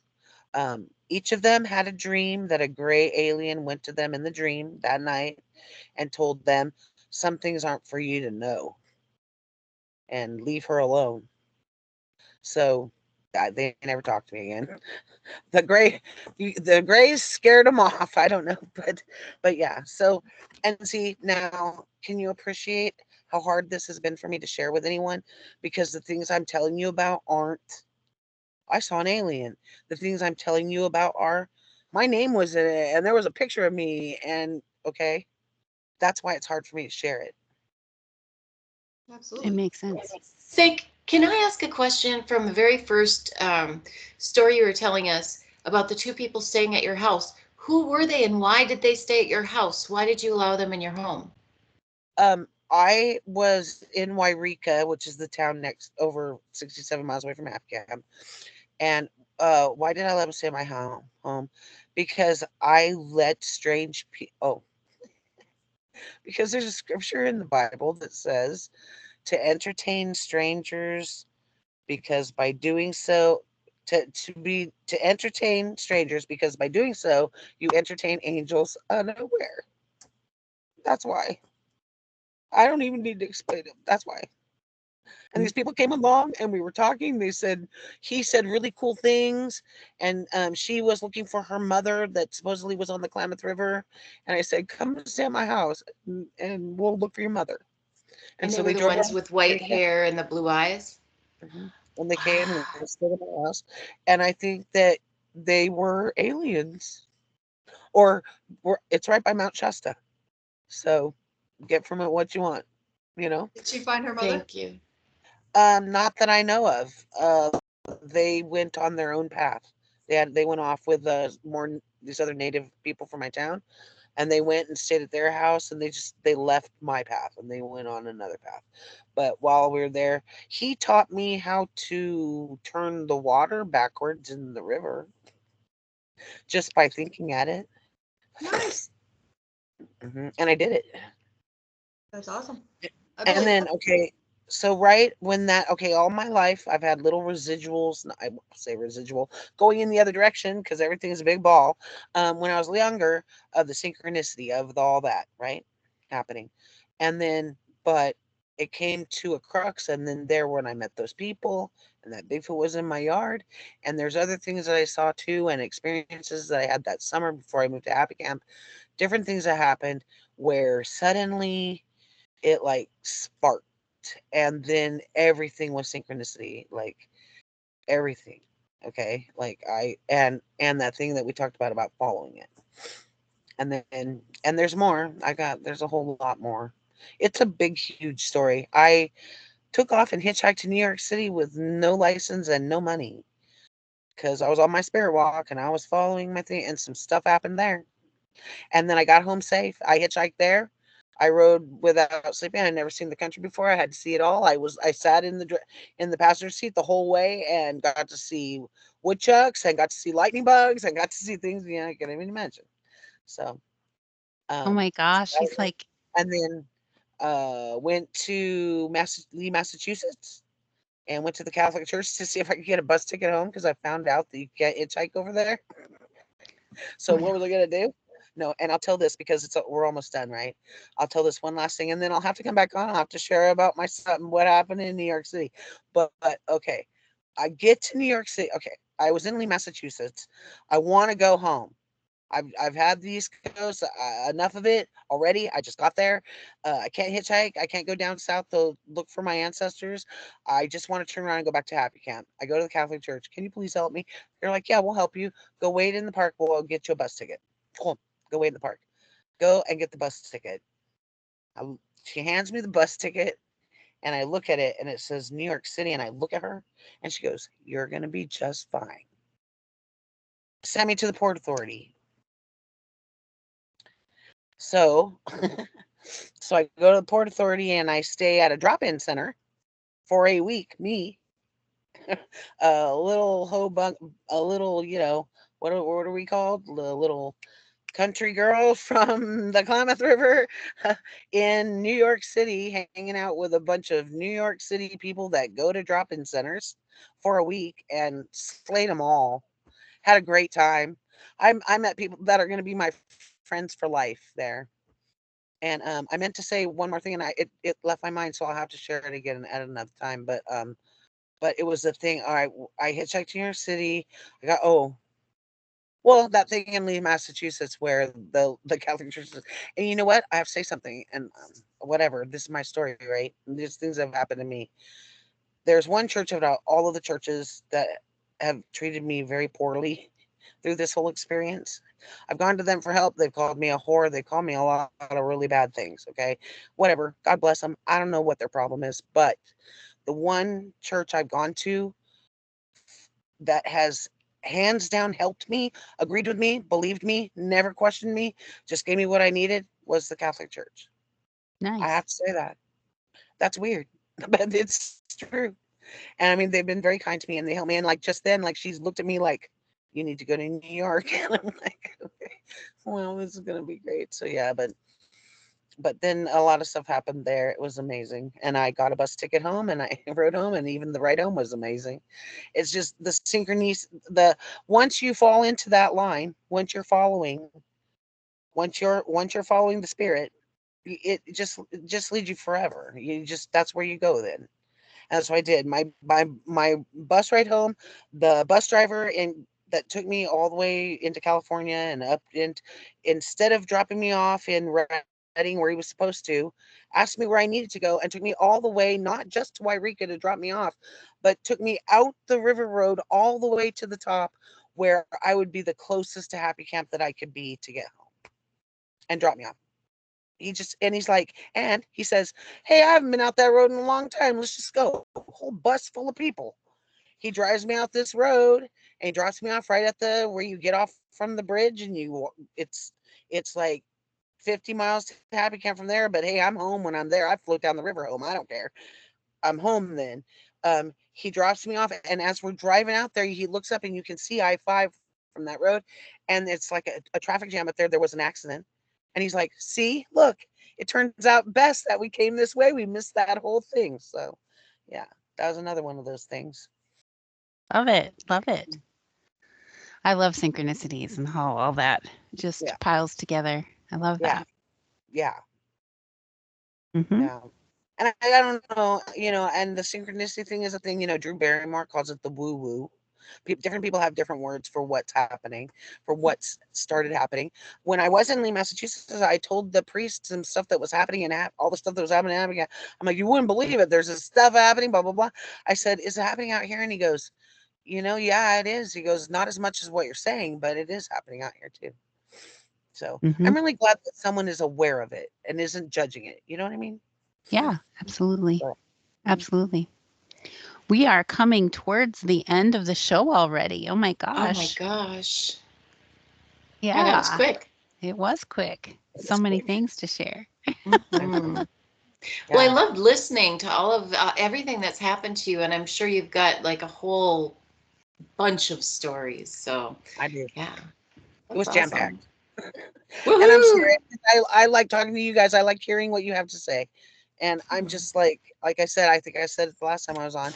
Each of them had a dream that a gray alien went to them in the dream that night and told them some things aren't for you to know and leave her alone. So they never talked to me again. The gray, the grays scared them off. I don't know, but yeah. So, and see now, can you appreciate how hard this has been for me to share with anyone? Because the things I'm telling you about aren't. I saw an alien. The things I'm telling you about are. My name was in it, and there was a picture of me, and okay, that's why it's hard for me to share it. It Absolutely. makes sense. Think, can I ask a question from the very first story you were telling us about the two people staying at your house? Who were they and why did they stay at your house? Why did you allow them in your home? I was in Wairika, which is the town next over 67 miles away from Afghan. And why did I let them stay in my home? Because I let strange people. Oh, because there's a scripture in the Bible that says to entertain strangers, because by doing so, to entertain strangers, because by doing so you entertain angels unaware. That's why. I don't even need to explain it. That's why. And these people came along and we were talking. They said he said really cool things, and she was looking for her mother that supposedly was on the Klamath River. And I said, "Come stay at my house, and we'll look for your mother." And And they so were they the drove ones around. with white hair and the blue eyes? And they came and Wow. they stayed at my house. And I think that they were aliens, or it's right by Mount Shasta. So get from it what you want, you know. Did she find her mother? Thank you. Not that I know of. They went on their own path. They went off with more these other native people from my town, and they went and stayed at their house, and they left my path and they went on another path. But while we were there, he taught me how to turn the water backwards in the river just by thinking at it. Nice. And I did it. That's awesome. I And believe then, that. okay, so right when that, okay, all my life I've had little residuals, I won't say residual, going in the other direction because everything is a big ball. When I was younger, of the synchronicity of all that, right, happening. And then, but it came to a crux, and then there when I met those people, and that Bigfoot was in my yard, and there's other things that I saw too, and experiences that I had that summer before I moved to Happy Camp, different things that happened where suddenly it like sparked, and then everything was synchronicity, like everything. Okay, like and that thing that we talked about following it, and then and there's more. There's a whole lot more. It's a big huge story. I took off and hitchhiked to New York City with no license and no money because I was on my spirit walk and I was following my thing, and some stuff happened there. And then I got home safe. I hitchhiked there. I rode without sleeping. I had never seen the country before. I had to see it all. I sat in the passenger seat the whole way and got to see woodchucks and got to see lightning bugs and got to see things I can't even imagine. So, Oh my so gosh, that she's was, like, and then went to Lee, Massachusetts, and went to the Catholic Church to see if I could get a bus ticket home because I found out that you can't hitchhike over there. So Oh what no. was I gonna do? No, and I'll tell this because we're almost done, right? I'll tell this one last thing, and then I'll have to come back on. I'll have to share about my son, what happened in New York City. But okay, I get to New York City. Okay, I was in Lee, Massachusetts. I want to go home. I've had the East Coast, enough of it already. I just got there. I can't hitchhike. I can't go down south to look for my ancestors. I just want to turn around and go back to Happy Camp. I go to the Catholic Church. Can you please help me? They're like, yeah, we'll help you. Go wait in the park. We'll get you a bus ticket. Cool. Go wait in the park. Go and get the bus ticket. She hands me the bus ticket, and I look at it, and it says New York City, and I look at her, and she goes, "You're gonna be just fine." Send me to the Port Authority. So So I go to the Port Authority and I stay at a drop-in center for a week. Me, a little hoe bunk, a little, what are we called? The little country girl from the Klamath River in New York City, hanging out with a bunch of New York City people that go to drop-in centers for a week and slayed them all. Had a great time. I met people that are going to be my friends for life there. And I meant to say one more thing, and it left my mind, so I'll have to share it again at another time. But it was the thing. All right, I hitchhiked to New York City. I got well, that thing in Lee, Massachusetts, where the Catholic Church is. And you know what? I have to say something, and whatever. This is my story, right? These things have happened to me. There's one church out of all of the churches that have treated me very poorly through this whole experience. I've gone to them for help. They've called me a whore. They called me a lot of really bad things. Okay, whatever. God bless them. I don't know what their problem is, but the one church I've gone to that has hands down helped me, agreed with me, believed me, never questioned me, just gave me what I needed was the Catholic Church. I Nice. have to say that. That's weird, but it's true. And I mean, they've been very kind to me and they helped me. And like just then, like she's looked at me like, you need to go to New York. And I'm like, okay, well, this is gonna be great. So yeah, but then a lot of stuff happened there. It was amazing. And I got a bus ticket home and I rode home, and even the ride home was amazing. It's just the synchronous the once you fall into that line, once you're following the spirit, it just leads you forever. You just that's where you go then. And that's what I did. My bus ride home, the bus driver that took me all the way into California and up and instead of dropping me off in Redding where he was supposed to, asked me where I needed to go and took me all the way, not just to Wairika to drop me off, but took me out the river road all the way to the top where I would be the closest to Happy Camp that I could be to get home and drop me off. He's like, and he says, hey, I haven't been out that road in a long time. Let's just go. A whole bus full of people. He drives me out this road and he drops me off right at the where you get off from the bridge and it's like 50 miles to Happy Camp from there. But hey, I'm home when I'm there. I float down the river home. I don't care. I'm home then. He drops me off, and as we're driving out there, he looks up and you can see I-5 from that road, and it's like a traffic jam up there. There was an accident. And he's like, see, look, it turns out best that we came this way. We missed that whole thing. So, yeah, that was another one of those things. Love it. Love it. I love synchronicities and how all that just Yeah. piles together. I love Yeah. that. Yeah. Mm-hmm. Yeah. And I don't know, and the synchronicity thing is a thing, Drew Barrymore calls it the woo woo. Different people have different words for what's happening, for what's started happening. When I was in Lee, Massachusetts, I told the priest some stuff that was happening and all the stuff that was happening. I'm like, you wouldn't believe it. There's this stuff happening, blah, blah, blah. I said, is it happening out here? And he goes, yeah, it is. He goes, not as much as what you're saying, but it is happening out here too. So Mm-hmm. I'm really glad that someone is aware of it and isn't judging it. You know what I mean? Yeah, absolutely. So, Absolutely. We are coming towards the end of the show already. Oh my Oh my gosh. gosh. Yeah, that was quick. it was quick. it So was many quick. things to share. Mhm. Well, I loved listening to all of everything that's happened to you, and I'm sure you've got like a whole bunch of stories. So, I do. yeah, It was that's jam awesome. packed. And I'm Woohoo! sorry. I like talking to you guys. I like hearing what you have to say. And I'm just like I said, I think I said it the last time I was on.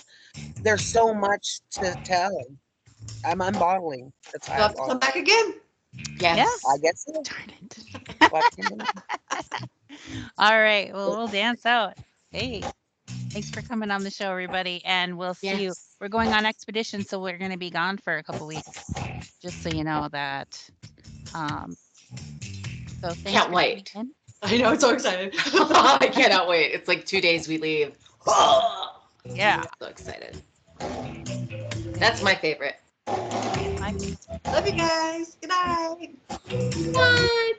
There's so much to tell. I'm unbottling. That's how You'll I have to come bottle. back again. Yes. I guess so. Darn it. We'll have to continue. All right. Well, we'll dance out. Hey, thanks for coming on the show, everybody. And we'll see you. Yes. We're going on expedition, so we're going to be gone for a couple weeks, just so you know that. So thanks Can't for wait. tuning I know, it's so excited. I cannot wait. It's like 2 days we leave. Oh, in. Yeah. so excited. That's my favorite. My Love you guys. Good night. What?